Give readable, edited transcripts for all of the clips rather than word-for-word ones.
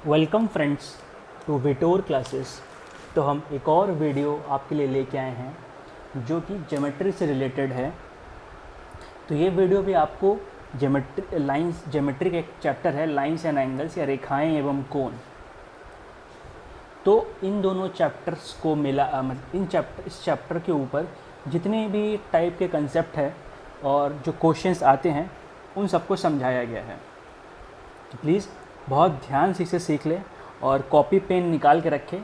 Welcome friends to Vitor classes. तो हम एक और वीडियो आपके लिए लेके आए हैं जो कि ज्योमेट्री से रिलेटेड है। तो ये वीडियो भी आपको ज्योमेट्री का एक चैप्टर है लाइंस एंड एंगल्स या रेखाएं एवं कोण। तो इन दोनों चैप्टर्स को इस चैप्टर के ऊपर जितने भी टाइप के कंसेप्ट है और जो क्वेश्चंस आते हैं उन सबको समझाया गया है। तो प्लीज़ बहुत ध्यान से इसे सीख लें और कॉपी पेन निकाल के रखें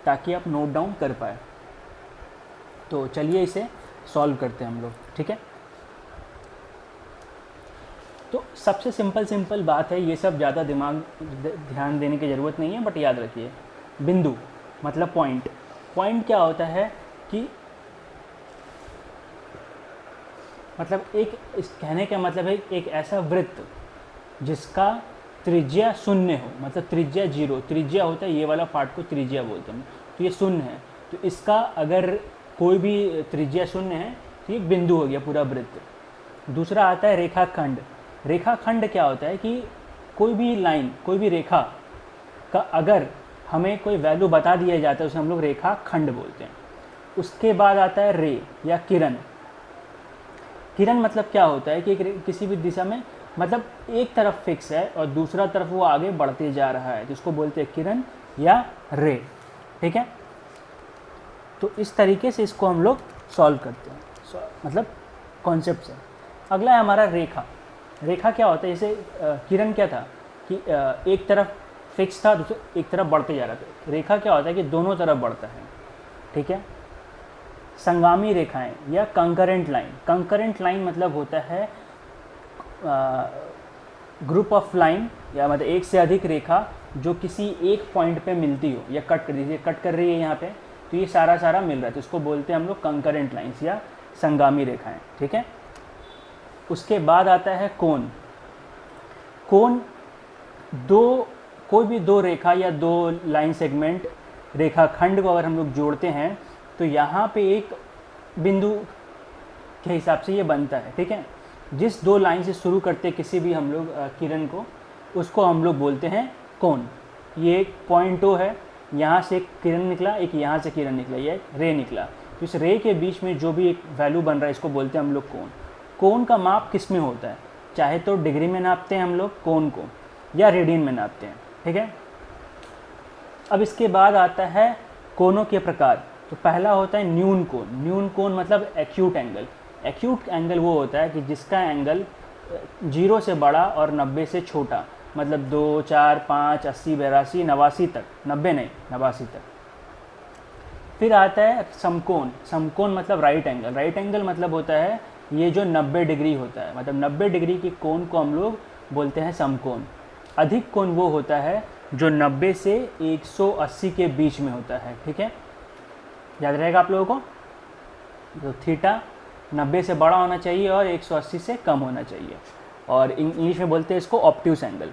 ताकि आप नोट डाउन कर पाए। तो चलिए इसे सॉल्व करते हैं हम लोग, ठीक है। तो सबसे सिंपल बात है, ये सब ज़्यादा ध्यान देने की ज़रूरत नहीं है, बट याद रखिए बिंदु मतलब पॉइंट। पॉइंट क्या होता है कि मतलब इस कहने का मतलब है एक ऐसा वृत्त जिसका त्रिज्या शून्य हो, मतलब त्रिज्या जीरो। त्रिज्या होता है ये वाला पार्ट को त्रिज्या बोलते हैं। तो ये शून्य है, तो इसका अगर कोई भी त्रिज्या शून्य है तो ये एक बिंदु हो गया पूरा वृत्त। दूसरा आता है रेखाखंड। रेखाखंड क्या होता है कि कोई भी लाइन, कोई भी रेखा का अगर हमें कोई वैल्यू बता दिया जाता है उसे हम लोग रेखाखंड बोलते हैं। उसके बाद आता है रे या किरण। किरण मतलब क्या होता है कि किसी भी दिशा में, मतलब एक तरफ फिक्स है और दूसरा तरफ वो आगे बढ़ते जा रहा है, जिसको बोलते हैं किरण या रे, ठीक है। तो इस तरीके से इसको हम लोग सॉल्व करते हैं, मतलब कॉन्सेप्ट से। अगला है हमारा रेखा। रेखा क्या होता है, जैसे किरण क्या था कि एक तरफ फिक्स था, दूसरे एक तरफ बढ़ते जा रहा था। रेखा क्या होता है कि दोनों तरफ बढ़ता है, ठीक है। संगामी रेखाएं या कंकरेंट लाइन। कंकरेंट लाइन मतलब होता है ग्रुप ऑफ लाइन या मतलब एक से अधिक रेखा जो किसी एक पॉइंट पे मिलती हो या कट कर दीजिए, कट कर रही है यहाँ पे, तो ये सारा मिल रहा है, तो इसको बोलते हैं हम लोग कंकरेंट लाइन्स या संगामी रेखाएं, ठीक है। उसके बाद आता है कोण। कोण कोई भी दो रेखा या दो लाइन सेगमेंट रेखाखंड को अगर हम लोग जोड़ते हैं तो यहाँ पे एक बिंदु के हिसाब से ये बनता है, ठीक है। जिस दो लाइन से शुरू करते किसी भी हम लोग किरण को, उसको हम लोग बोलते हैं कोण। ये एक पॉइंट ओ है, यहाँ से एक किरण निकला, एक यहाँ से किरण निकला, ये रे निकला, तो इस रे के बीच में जो भी एक वैल्यू बन रहा है इसको बोलते हैं हम लोग कोण। कोण का माप किस में होता है, चाहे तो डिग्री में नापते हैं हम लोग कोण को या रेडियन में नापते हैं, ठीक है। अब इसके बाद आता है कोणों के प्रकार। तो पहला होता है न्यून कोण। न्यून कोण मतलब एक्यूट एंगल। एक्यूट एंगल वो होता है कि जिसका एंगल 0 से बड़ा और 90 से छोटा, मतलब 2, 4, 5, 80, 82, 89 तक, 90 नहीं 89 तक। फिर आता है समकोण। समकोण मतलब राइट एंगल। राइट एंगल मतलब होता है ये जो 90 डिग्री होता है, मतलब 90 डिग्री की कोण को हम लोग बोलते हैं समकोण। अधिक कोण वो होता है जो 90 से 180 के बीच में होता है, ठीक है। याद रहेगा आप लोगों को। तो थीटा 90 से बड़ा होना चाहिए और 180 से कम होना चाहिए, और इंग्लिश में बोलते हैं इसको ऑब्ट्यूस एंगल।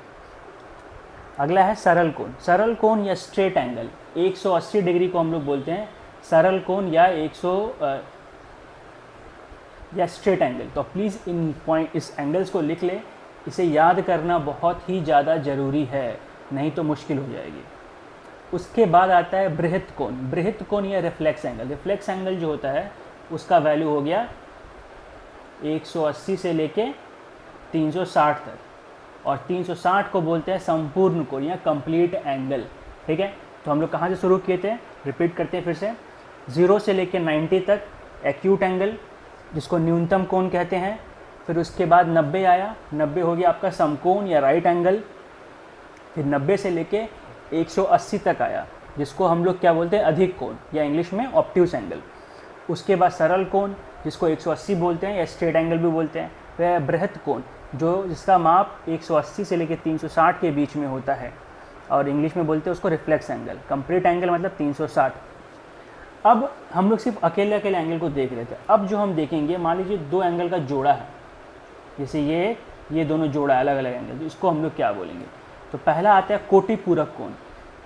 अगला है सरल कोण। सरल कोण या स्ट्रेट एंगल। 180 डिग्री को हम लोग बोलते हैं सरल कोण या या स्ट्रेट एंगल। तो प्लीज़ इस एंगल्स को लिख ले, इसे याद करना बहुत ही ज़्यादा ज़रूरी है, नहीं तो मुश्किल हो जाएगी। उसके बाद आता है बृहत कोण। बृहत कोण या रिफ्लेक्स एंगल। रिफ्लेक्स एंगल जो होता है उसका वैल्यू हो गया 180 से लेके 360 तक, और 360 को बोलते हैं संपूर्ण कोण या कंप्लीट एंगल, ठीक है। तो हम लोग कहाँ से शुरू किए थे, रिपीट करते हैं फिर से। 0 से लेके 90 तक एक्यूट एंगल जिसको न्यूनतम कोण कहते हैं। फिर उसके बाद 90 आया, 90 हो गया आपका समकोण या राइट एंगल। फिर 90 से लेके 180 तक आया जिसको हम लोग क्या बोलते हैं, अधिक कोण या इंग्लिश में ऑब्ट्यूस एंगल। उसके बाद सरल कोण जिसको 180 बोलते हैं या स्ट्रेट एंगल भी बोलते हैं। वह बृहत कोण जो जिसका माप 180 से लेकर 360 के बीच में होता है, और इंग्लिश में बोलते हैं उसको रिफ्लेक्स एंगल। कंप्लीट एंगल मतलब 360। अब हम लोग सिर्फ अकेले एंगल को देख रहे थे। अब जो हम देखेंगे, मान लीजिए दो एंगल का जोड़ा है, जैसे ये दोनों जोड़ा है अलग अलग एंगल, तो इसको हम लोग क्या बोलेंगे। तो पहला आता है कोटि पूरक कोण।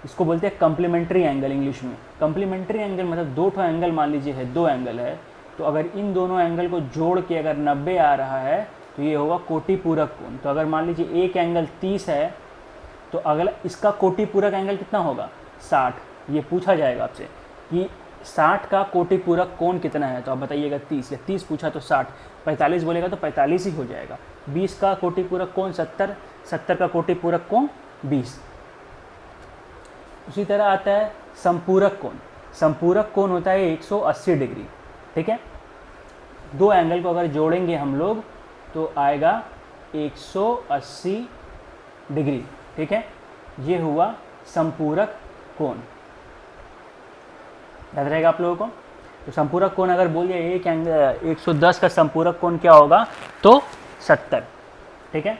इसको बोलते हैं कम्प्लीमेंट्री एंगल इंग्लिश में। कम्प्लीमेंट्री एंगल मतलब दो एंगल मान लीजिए है, दो एंगल है, तो अगर इन दोनों एंगल को जोड़ के अगर 90 आ रहा है तो ये होगा कोटि पूरक कोण। तो अगर मान लीजिए एक एंगल 30 है तो अगला इसका कोटि पूरक एंगल कितना होगा 60। ये पूछा जाएगा आपसे कि 60 का कोटि पूरक कोण कितना है, तो आप बताइएगा 30, या 30 पूछा तो 60, 45 बोलेगा तो 45 ही हो जाएगा। 20 का कोटि पूरक कोण 70, 70 का कोटि पूरक कोण 20। उसी तरह आता है संपूरक कोण। संपूरक कोण होता है 180 डिग्री, ठीक है। दो एंगल को अगर जोड़ेंगे हम लोग तो आएगा 180 डिग्री, ठीक है। ये हुआ संपूरक कोण, याद रहेगा आप लोगों को। तो संपूरक कोण अगर बोल दिया एक एंगल 110 का संपूरक कोण क्या होगा तो 70, ठीक है।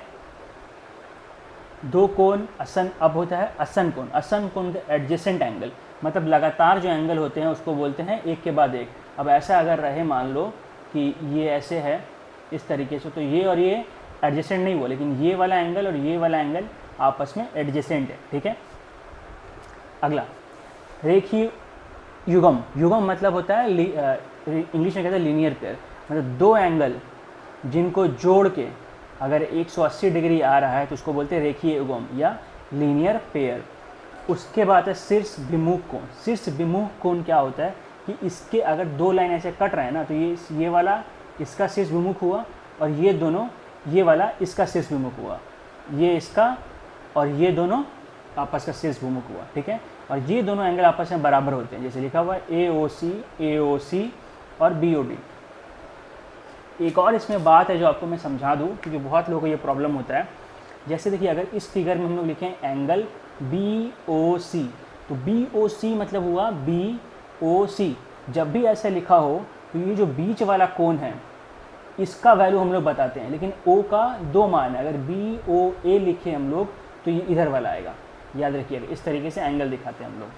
दो कोण असन अब होता है असन कोण। असन कोण एडजेसेंट एंगल, मतलब लगातार जो एंगल होते हैं उसको बोलते हैं एक के बाद एक। अब ऐसा अगर रहे, मान लो कि ये ऐसे है इस तरीके से, तो ये और ये एडजेसेंट नहीं हुआ, लेकिन ये वाला एंगल और ये वाला एंगल आपस में एडजेसेंट है, ठीक है। अगला रेखीय युगम। युगम मतलब होता है इंग्लिश में कहते हैं लीनियर पेयर, मतलब दो एंगल जिनको जोड़ के अगर 180 डिग्री आ रहा है तो उसको बोलते हैं रेखीय युगम या लीनियर पेयर। उसके बाद है शीर्ष विमुख कोण। शीर्ष विमुख कोण क्या होता है कि इसके अगर दो लाइन ऐसे कट रहे हैं ना, तो ये वाला इसका शीर्ष विमुख हुआ और ये दोनों, ये वाला इसका शीर्ष विमुख हुआ, ये इसका और ये दोनों आपस का शीर्ष विमुख हुआ, ठीक है। और ये दोनों एंगल आपस में बराबर होते हैं, जैसे लिखा हुआ है AOC और BOD। एक और इसमें बात है जो आपको मैं समझा दूँ, क्योंकि बहुत लोगों को ये प्रॉब्लम होता है। जैसे देखिए, अगर इस फिगर में हम लोग लिखें एंगल BOC, तो BOC मतलब हुआ BOC। जब भी ऐसा लिखा हो तो ये जो बीच वाला कोण है इसका वैल्यू हम लोग बताते हैं, लेकिन O का दो मान है। अगर BOA लिखे हम लोग तो ये इधर वाला आएगा, याद रखिएगा। इस तरीके से एंगल दिखाते हैं हम लोग।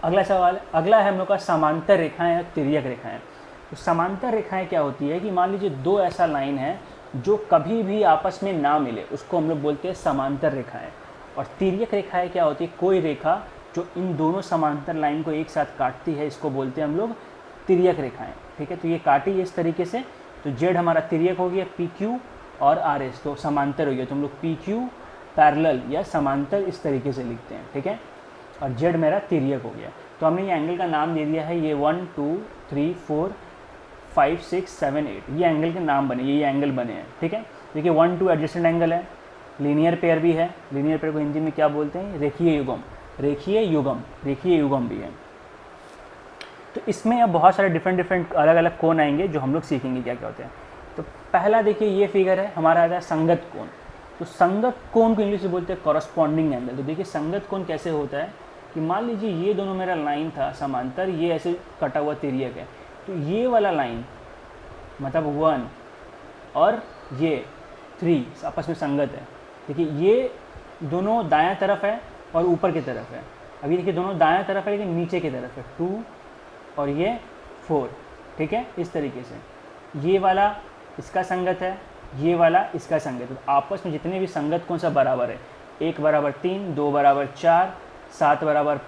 अगला सवाल, अगला है हम लोग का समांतर रेखाएं या तिर्यक रेखाएं। तो समांतर रेखाएं क्या होती है कि मान लीजिए दो ऐसा लाइन है जो कभी भी आपस में ना मिले, उसको हम लोग बोलते हैं समांतर रेखाएं। और तिर्यक रेखाएं क्या होती है, कोई रेखा जो इन दोनों समांतर लाइन को एक साथ काटती है, इसको बोलते हैं हम लोग तिर्यक रेखाएं, ठीक है। तो ये काटी इस तरीके से, तो जेड हमारा तिर्यक हो गया PQ और RS, तो समांतर हो गया। तो हम लोग PQ पैरेलल या समांतर इस तरीके से लिखते हैं, ठीक है। और जेड मेरा तिर्यक हो गया। तो हमने ये एंगल का नाम दे दिया है, ये 1 2 3 4 5 6 7 8 ये एंगल के नाम बने, ये एंगल बने हैं, ठीक है। देखिए 1 2 एडजेसेंट एंगल है, लीनियर पेयर भी है। लीनियर पेयर को हिंदी में क्या बोलते हैं, रेखीय युगम। रेखीय युगम, रेखीय युगम भी है। तो इसमें अब बहुत सारे डिफरेंट अलग अलग कोण आएंगे जो हम लोग सीखेंगे क्या क्या होते हैं। तो पहला देखिए ये फिगर है हमारा, आता है संगत कोण। तो संगत कोण को इंग्लिश में बोलते हैं कॉरस्पॉन्डिंग एंगल। तो देखिए संगत कोण कैसे होता है कि मान लीजिए ये दोनों मेरा लाइन था समांतर, ये ऐसे कटा हुआ तिर्यक है, तो ये वाला लाइन मतलब 1 और ये 3 आपस में संगत है। देखिए ये दोनों दायां तरफ है और ऊपर की तरफ है। अभी देखिए दोनों दायां तरफ है लेकिन नीचे की तरफ है, 2 और ये 4, ठीक है। इस तरीके से ये वाला इसका संगत है, ये वाला इसका संगत है। तो आपस में जितने भी संगत कौन सा बराबर है, 1 बराबर 3, 2 बराबर 4, 7 बराबर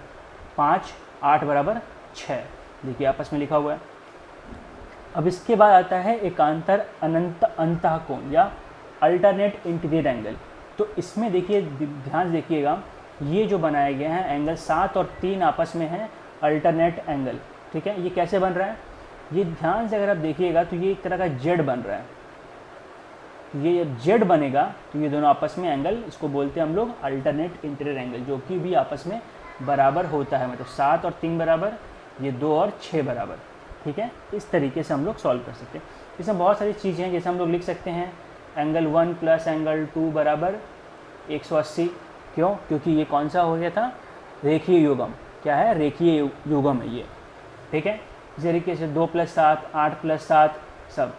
5, 8 बराबर 6, देखिए आपस में लिखा हुआ है। अब इसके बाद आता है एकांतर अनंत अंतः कोण या अल्टरनेट इंटीरियर एंगल। तो इसमें देखिए ध्यान से देखिएगा, ये जो बनाए गए हैं एंगल 7 और 3 आपस में है अल्टरनेट एंगल, ठीक है। ये कैसे बन रहा है, ये ध्यान से अगर आप देखिएगा तो ये एक तरह का जेड बन रहा है। ये जेड बनेगा तो ये दोनों आपस में एंगल, इसको बोलते हैं हम लोग अल्टरनेट इंटीरियर एंगल, जो कि भी आपस में बराबर होता है। मतलब 7 और 3 बराबर, ये 2 और 6 बराबर, ठीक है। इस तरीके से हम लोग सॉल्व कर सकते हैं। इसमें बहुत सारी चीज़ें हैं, जैसे हम लोग लिख सकते हैं एंगल 1 प्लस एंगल 2 बराबर 180। क्यों, क्योंकि ये कौन सा हो गया था, रेखीय युगम। क्या है, रेखीय युगम है ये, ठीक है। इस तरीके से 2 + 7, 8 + 7 सब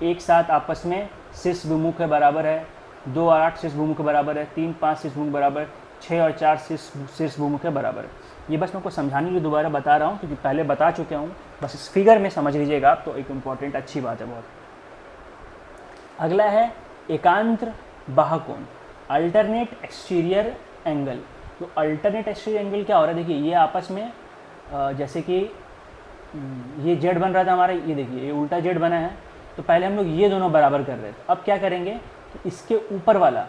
एक साथ आपस में शीर्ष विमुख है बराबर है। 2 और 8 शीर्ष विमुख बराबर है। 3 5 शीर्ष विमुख बराबर, 6 और 4 शीर्ष विमुख है बराबर है। ये बस मैं को समझाने के लिए दोबारा बता रहा हूँ, क्योंकि पहले बता चुके हूँ, बस इस फिगर में समझ लीजिएगा आप, तो एक इम्पॉर्टेंट अच्छी बात है बहुत। अगला है एकांतर बाह्य कोण, अल्टरनेट एक्सटीरियर एंगल। तो अल्टरनेट एक्सटीरियर एंगल क्या हो रहा है, देखिए ये आपस में जैसे कि ये जेड बन रहा था हमारा, ये देखिए ये उल्टा जेड बना है। तो पहले हम लोग ये दोनों बराबर कर रहे थे, अब क्या करेंगे, तो इसके ऊपर वाला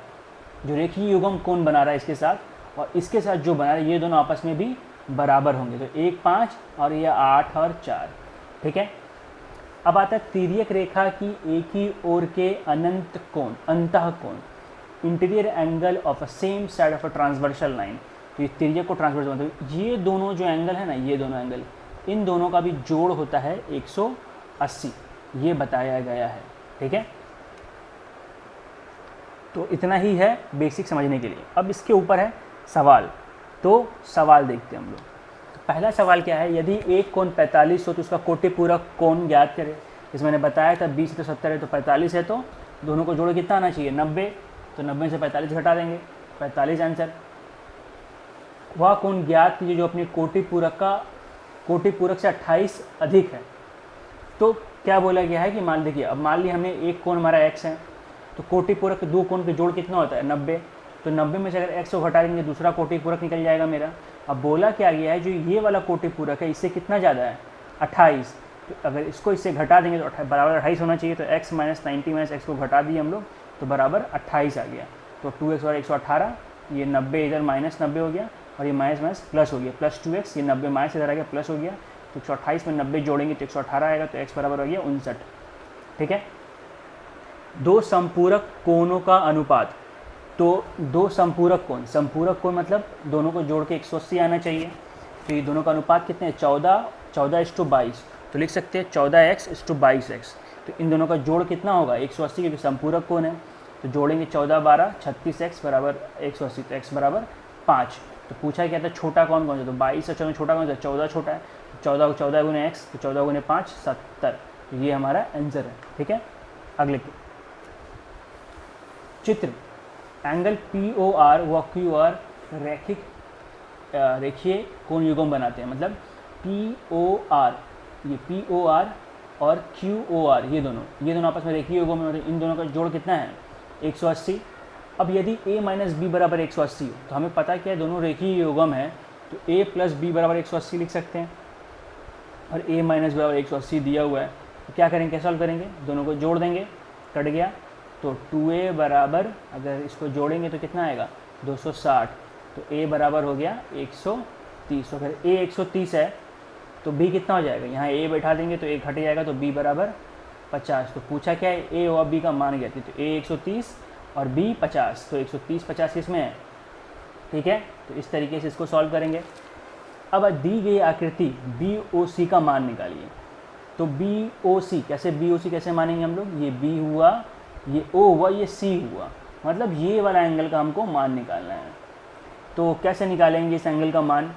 जो रेखीय युग्म कोण बना रहा है इसके साथ और इसके साथ जो बना रहा है, ये दोनों आपस में भी बराबर होंगे। तो 1 5 और ये 8 और 4। ठीक है। अब आता है तिर्यक रेखा की एक ही ओर के अनंत कोण, अंतः कोण, interior angle of a same side of a transversal line. तो ये तिर्यक को ट्रांसवर्सल मतलब ये दोनों जो एंगल है ना, ये दोनों एंगल, इन दोनों का भी जोड़ होता है 180, ये बताया गया है। ठीक है। तो इतना ही है बेसिक समझने के लिए। अब इसके ऊपर है सवाल, तो सवाल देखते हैं हम लोग। तो पहला सवाल क्या है, यदि एक कोण 45 हो तो उसका कोटिपूरक कोण ज्ञात करें। इस मैंने बताया था 20 तो 70 है तो 45 है, तो दोनों को जोड़ कितना आना चाहिए 90, तो 90 से 45 घटा देंगे, 45 आंसर। वह कोण ज्ञात कीजिए जो अपने कोटिपूरक से 28 अधिक है। तो क्या बोला गया है कि मान देखिए, अब मान लिया हमने एक कोण हमारा x है, तो कोटिपूरक दो कोण के जोड़ कितना होता है 90, तो 90 में से अगर x को घटा देंगे दूसरा कोटिपूरक निकल जाएगा मेरा। अब बोला क्या गया है, जो ये वाला कोटिपूरक है इससे कितना ज़्यादा है 28, तो अगर इसको इससे घटा देंगे तो बराबर 28 होना चाहिए। तो x माइनस 90 माइनस x को घटा दिए हम लोग तो बराबर 28 आ गया। तो 2x और 118, ये 90 इधर माइनस 90 हो गया और ये माइनस माइनस प्लस हो गया, प्लस 2x, ये 90 माइनस इधर आ गया प्लस हो गया। तो 128 में 90 जोड़ेंगे तो 118 आएगा, तो x बराबर हो गया 59। ठीक है। दो संपूरक कोणों का अनुपात, तो दो संपूरक कोण, संपूरक कोण मतलब दोनों को जोड़ के 180 आना चाहिए। तो ये दोनों का अनुपात कितने हैं 14:22, तो लिख सकते हैं 14x:22x। तो इन दोनों का जोड़ कितना होगा 180, क्योंकि संपूरक कोण है। तो जोड़ेंगे 14 12 36x बराबर 180, तो x बराबर 5। तो पूछा क्या था छोटा कौन कौन सा, तो 22 और 14 छोटा कौन सा, 14 छोटा है। 14 14 गुने x, तो 14 गुने 5 70, तो ये हमारा आंसर है। ठीक है। अगले चित्र, एंगल POR व QR रेखीय कोण युग्म बनाते हैं। मतलब POR, ये POR और QOR, ये दोनों आपस में रेखीय युग्म में, इन दोनों का जोड़ कितना है 180। अब यदि a माइनस बी बराबर 180 हो तो हमें पता क्या है दोनों रेखीय युग्म है, तो a प्लस बी बराबर 180 लिख सकते हैं। और a माइनस बी बराबर 180 दिया हुआ है, तो क्या करेंगे, कैसे सॉल्व करेंगे, दोनों को जोड़ देंगे, कट गया। तो 2a बराबर, अगर इसको जोड़ेंगे तो कितना आएगा 260, तो a बराबर हो गया 130। अगर a 130 है तो b कितना हो जाएगा, यहाँ a बैठा देंगे तो a घट जाएगा, तो b बराबर 50। तो पूछा क्या है a और b का मान ज्ञात, तो a 130 और b 50, तो 130 50 किसमें है। ठीक है। तो इस तरीके से इसको सॉल्व करेंगे। अब दी गई आकृति BOC का मान निकालिए। तो BOC कैसे मानेंगे हम लोग, ये B हुआ, ये O हुआ, ये C हुआ, मतलब ये वाला एंगल का हमको मान निकालना है। तो कैसे निकालेंगे इस एंगल का मान,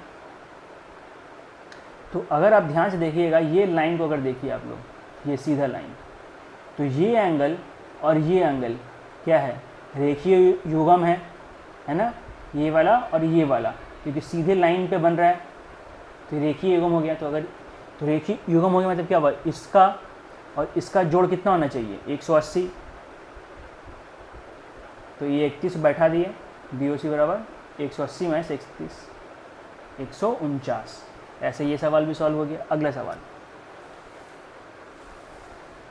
तो अगर आप ध्यान से देखिएगा ये लाइन को अगर देखिए आप लोग, ये सीधा लाइन, तो ये एंगल और ये एंगल क्या है रेखीय युग्म है ना, ये वाला और ये वाला, क्योंकि सीधे लाइन पे बन रहा है तो रेखीय युग्म हो गया। तो अगर तो रेखीय युग्म हो गया मतलब क्या हुआ, इसका और इसका जोड़ कितना होना चाहिए 180, तो ये 31 बैठा दिए, BOC बराबर 180 माइनस 31 149। ऐसे ये सवाल भी सॉल्व हो गया। अगला सवाल,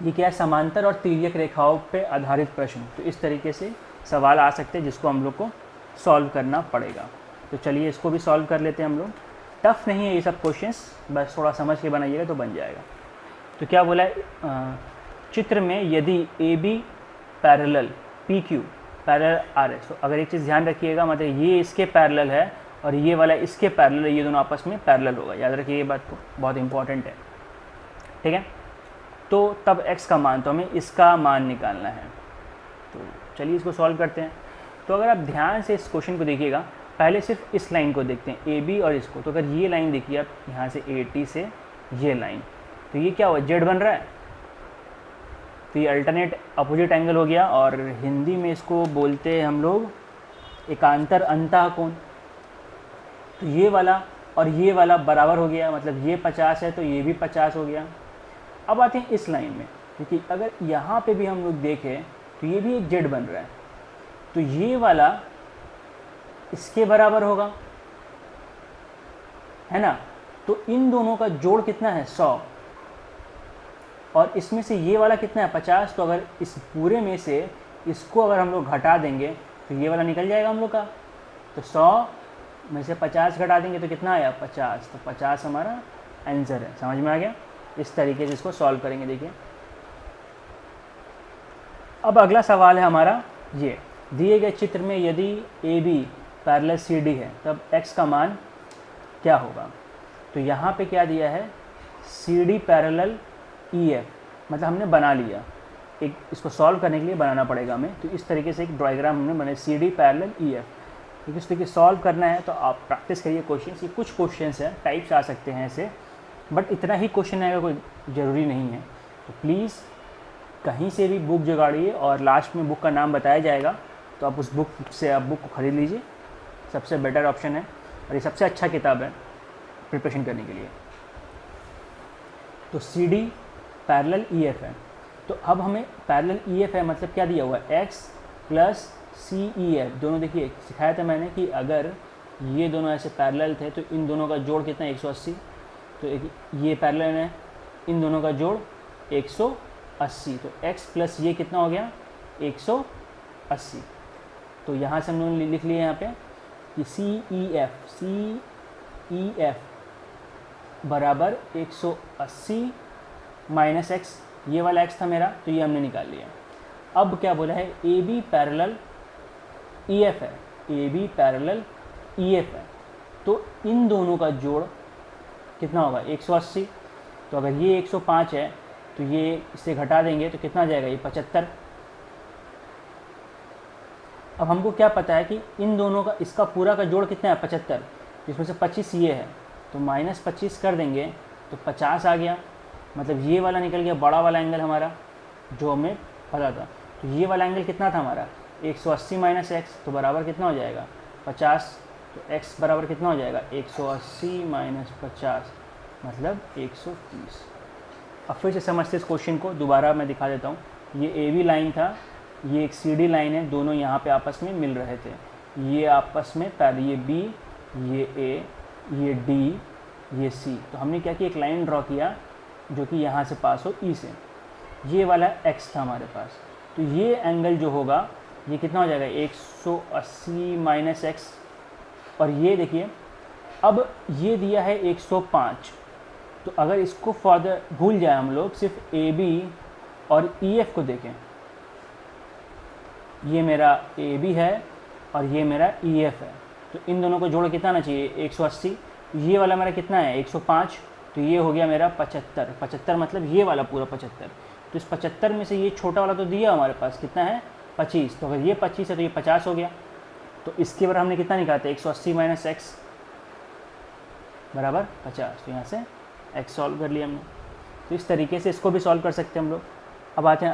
ये क्या है, समांतर और तिर्यक रेखाओं पे आधारित प्रश्न। तो इस तरीके से सवाल आ सकते हैं जिसको हम लोग को सॉल्व करना पड़ेगा। तो चलिए इसको भी सॉल्व कर लेते हैं हम लोग। टफ नहीं है ये सब क्वेश्चंस, बस थोड़ा समझ के बनाइएगा तो बन जाएगा। तो क्या बोला है, चित्र में यदि AB parallel PQ parallel RS, तो अगर एक चीज़ ध्यान रखिएगा, मतलब ये इसके पैरेलल है और ये वाला इसके पैरेलल है, ये दोनों आपस में पैरेलल होगा, याद रखिए ये बात बहुत इंपॉर्टेंट है। ठीक है। तो तब x का मान, तो हमें इसका मान निकालना है। तो चलिए इसको सॉल्व करते हैं। तो अगर आप ध्यान से इस क्वेश्चन को देखिएगा, पहले सिर्फ इस लाइन को देखते हैं AB और इसको। तो अगर ये लाइन देखिए आप, यहाँ से AT से ये लाइन, तो ये क्या हुआ Z बन रहा है, तो ये अल्टरनेट अपोजिट एंगल हो गया, और हिंदी में इसको बोलते हैं हम लोग एकांतर अंतः कोण। तो ये वाला और ये वाला बराबर हो गया, मतलब ये 50 है तो ये भी 50 हो गया। अब आते हैं इस लाइन में, क्योंकि अगर यहाँ पे भी हम लोग देखें तो ये भी एक Z बन रहा है, तो ये वाला इसके बराबर होगा, है ना। तो इन दोनों का जोड़ कितना है 100, और इसमें से ये वाला कितना है 50। तो अगर इस पूरे में से इसको अगर हम लोग घटा देंगे तो ये वाला निकल जाएगा हम लोग का। तो 100 में से 50 घटा देंगे तो कितना आया 50, तो 50 हमारा आंसर है। समझ में आ गया? इस तरीके से इसको सॉल्व करेंगे। देखिए अब अगला सवाल है हमारा ये, दिए गए चित्र में यदि A B parallel C D है तब x का मान क्या होगा। तो यहाँ पे क्या दिया है, C D parallel E F, मतलब हमने बना लिया, एक इसको सॉल्व करने के लिए बनाना पड़ेगा हमें। तो इस तरीके से एक डायग्राम हमने बनाया C D parallel E F. तो इस तरीके सॉल्व करना है तो आप प्रैक्टिस करिए क्वेश्चन। ये कुछ क्वेश्चन हैं, टाइप्स आ सकते हैं ऐसे, बट इतना ही क्वेश्चन आएगा कोई ज़रूरी नहीं है। तो प्लीज़ कहीं से भी बुक जुगाड़िए और लास्ट में बुक का नाम बताया जाएगा, तो आप उस बुक से आप बुक को ख़रीद लीजिए, सबसे बेटर ऑप्शन है और ये सबसे अच्छा किताब है प्रिपरेशन करने के लिए। तो C D parallel E F है, तो अब हमें पैरेलल ई एफ है मतलब क्या दिया हुआ है, x प्लस सी ई एफ। दोनों देखिए सिखाया था मैंने कि अगर ये दोनों ऐसे पैरेलल थे तो इन दोनों का जोड़ कितना है 180, तो ये पैरेलल है, इन दोनों का जोड़ 180, तो x प्लस ये कितना हो गया 180। तो यहाँ से हम लोगों ने लिख लिया यहाँ पे कि सी ई एफ बराबर 180 माइनस एक्स, ये वाला x था मेरा, तो ये हमने निकाल लिया। अब क्या बोला है, A B parallel E F है, A B parallel E F है, तो इन दोनों का जोड़ कितना होगा 180। तो अगर ये 105 है तो ये इससे घटा देंगे तो कितना आ जाएगा, ये 75। अब हमको क्या पता है कि इन दोनों का, इसका पूरा का जोड़ कितना है 75, जिसमें से 25 ये है, तो माइनस 25 कर देंगे तो 50 आ गया। मतलब ये वाला निकल गया बड़ा वाला एंगल हमारा जो हमें पता था। तो ये वाला एंगल कितना था हमारा 180 माइनस एक्स, तो बराबर कितना हो जाएगा 50। तो x बराबर कितना हो जाएगा 180 माइनस 50 मतलब 130। अब फिर से समझते इस क्वेश्चन को, दोबारा मैं दिखा देता हूँ। ये ए बी लाइन था, ये एक सी डी लाइन है, दोनों यहाँ पे आपस में मिल रहे थे। ये आपस में पहले ये बी, ये ए, ये डी, ये सी। तो हमने क्या किया, एक लाइन ड्रॉ किया जो कि यहाँ से पास हो ई से। ये वाला x था हमारे पास, तो ये एंगल जो होगा ये कितना हो जाएगा 180 माइनस एक्स। और ये देखिए अब ये दिया है 105, तो अगर इसको फर्दर भूल जाए हम लोग, सिर्फ ए बी और ई एफ को देखें, ये मेरा ए बी है और ये मेरा ई एफ है, तो इन दोनों को जोड़ कितना आना चाहिए 180। ये वाला मेरा कितना है 105, तो ये हो गया मेरा 75। 75 मतलब ये वाला पूरा 75। तो इस 75 में से ये छोटा वाला तो दिया हमारे पास कितना है 25, तो अगर ये 25 है तो ये 50 हो गया। तो इसके बारे हमने कितना निकाला 180 माइनस एक्स बराबर 50। तो यहाँ से x सॉल्व कर लिया हमने। तो इस तरीके से इसको भी सॉल्व कर सकते हैं हम लोग। अब आते हैं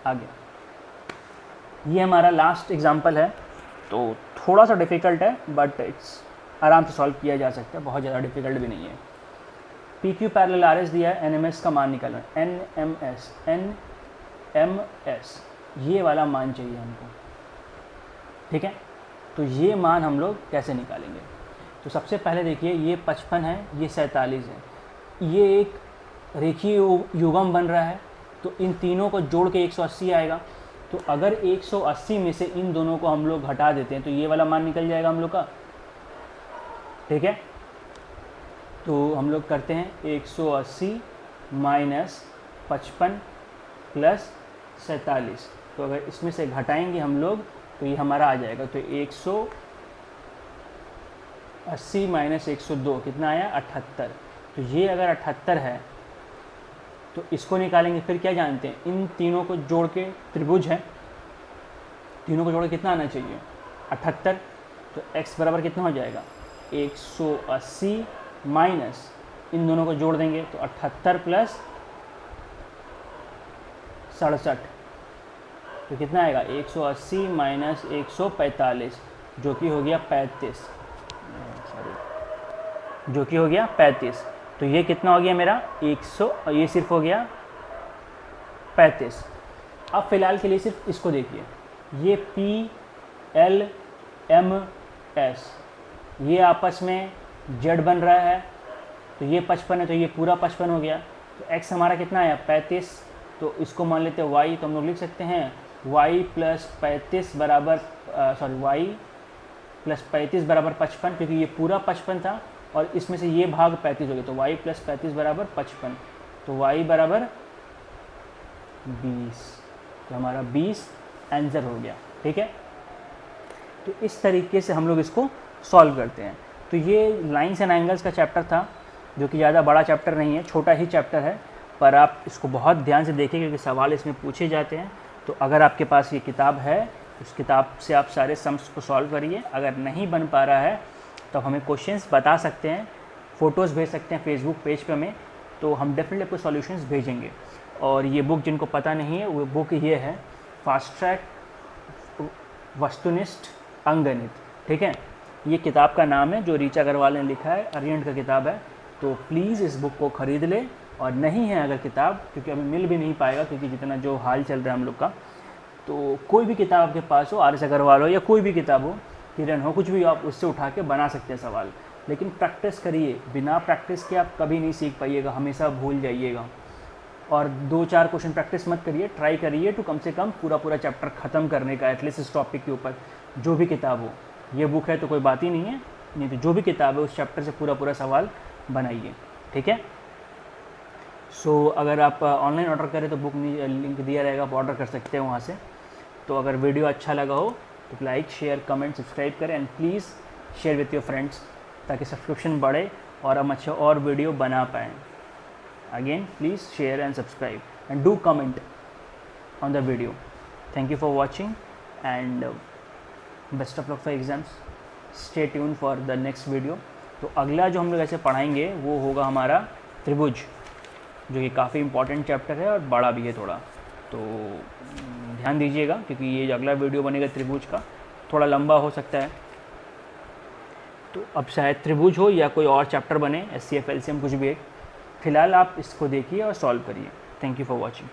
आगे। ये हमारा लास्ट एग्जांपल है, तो थोड़ा सा डिफ़िकल्ट है बट इट्स आराम से सॉल्व किया जा सकता है, बहुत ज़्यादा डिफ़िकल्ट भी नहीं है। P Q parallel R S दिया है, एन एम एस का मान निकालना है। एन एम एस ये वाला मान चाहिए हमको, ठीक है। तो ये मान हम लोग कैसे निकालेंगे, तो सबसे पहले देखिए ये 55 है, ये 47 है, ये एक रेखीय युग्म बन रहा है, तो इन तीनों को जोड़ के 180 आएगा। तो अगर 180 में से इन दोनों को हम लोग घटा देते हैं तो ये वाला मान निकल जाएगा हम लोग का, ठीक है। तो हम लोग करते हैं 180 माइनस 55 प्लस 47, तो अगर इसमें से घटाएंगे हम लोग तो ये हमारा आ जाएगा। तो 180 माइनस 102 कितना आया 78। तो ये अगर 78 है तो इसको निकालेंगे। फिर क्या जानते हैं, इन तीनों को जोड़ के त्रिभुज है, तीनों को जोड़ के कितना आना चाहिए 78। तो x बराबर कितना हो जाएगा 180 माइनस इन दोनों को जोड़ देंगे तो 78 प्लस 67, तो कितना आएगा 180 माइनस 145 जो कि हो गया 35, जो कि हो गया 35। तो ये कितना हो गया मेरा 100, ये सिर्फ हो गया 35। अब फ़िलहाल के लिए सिर्फ इसको देखिए, ये P L M S ये आपस में Z बन रहा है, तो ये 55 है तो ये पूरा 55 हो गया। तो x हमारा कितना आया 35, तो इसको मान लेते हैं y, तो हम लोग लिख सकते हैं y प्लस 35 बराबर y प्लस 35 बराबर 55, क्योंकि ये पूरा 55 था और इसमें से ये भाग 35 हो गया, तो y प्लस 35 बराबर 55, तो y बराबर 20, तो हमारा 20 आंसर हो गया। ठीक है, तो इस तरीके से हम लोग इसको सॉल्व करते हैं। तो ये लाइंस एंड एंगल्स का चैप्टर था, जो कि ज़्यादा बड़ा चैप्टर नहीं है, छोटा ही चैप्टर है, पर आप इसको बहुत ध्यान से देखें क्योंकि सवाल इसमें पूछे जाते हैं। तो अगर आपके पास ये किताब है, उस किताब से आप सारे सम्स को सॉल्व करिए। अगर नहीं बन पा रहा है तो हमें क्वेश्चंस बता सकते हैं, फ़ोटोज़ भेज सकते हैं फेसबुक पेज पे हमें, तो हम डेफिनेटली आपको सॉल्यूशंस भेजेंगे। और ये बुक जिनको पता नहीं है, वो बुक ये है फास्ट ट्रैक वस्तुनिष्ठ अंकगणित। ठीक है, ये किताब का नाम है जो रीचा अग्रवाल ने लिखा है, अरिहंत का किताब है। तो प्लीज़ इस बुक को ख़रीद ले, और नहीं है अगर किताब, क्योंकि अभी मिल भी नहीं पाएगा क्योंकि जितना जो हाल चल रहा है हम लोग का, तो कोई भी किताब आपके पास हो, आर एस अग्रवाल हो या कोई भी किताब हो, किरण हो, कुछ भी, आप उससे उठा के बना सकते हैं सवाल। लेकिन प्रैक्टिस करिए, बिना प्रैक्टिस के आप कभी नहीं सीख पाइएगा, हमेशा भूल जाइएगा। और 2-4 क्वेश्चन प्रैक्टिस मत करिए, ट्राई करिए तो कम से कम पूरा चैप्टर ख़त्म करने का, एटलीस्ट इस टॉपिक के ऊपर जो भी किताब हो। ये बुक है तो कोई बात ही नहीं है, नहीं तो जो भी किताब है उस चैप्टर से पूरा सवाल बनाइए। ठीक है, सो अगर आप ऑनलाइन ऑर्डर करें तो बुक लिंक दिया रहेगा, आप ऑर्डर कर सकते हैं वहाँ से। तो अगर वीडियो अच्छा लगा हो तो लाइक, शेयर, कमेंट, सब्सक्राइब करें, and please share with your friends, ताकि सब्सक्रिप्शन बढ़े और हम अच्छा और वीडियो बना पाएँ। Again please share and subscribe and do comment on the video. Thank you for watching and best of luck for exams. Stay tune for the next video. तो अगला जो हम लोग ऐसे पढ़ाएंगे वो होगा हमारा त्रिभुज, जो कि काफ़ी इंपॉर्टेंट चैप्टर है और बड़ा भी है थोड़ा, तो ध्यान दीजिएगा क्योंकि ये जो अगला वीडियो बनेगा त्रिभुज का, थोड़ा लंबा हो सकता है। तो अब शायद त्रिभुज हो या कोई और चैप्टर बने, SCF, LCM, कुछ भी एक, फ़िलहाल आप इसको देखिए और सॉल्व करिए। Thank you for watching.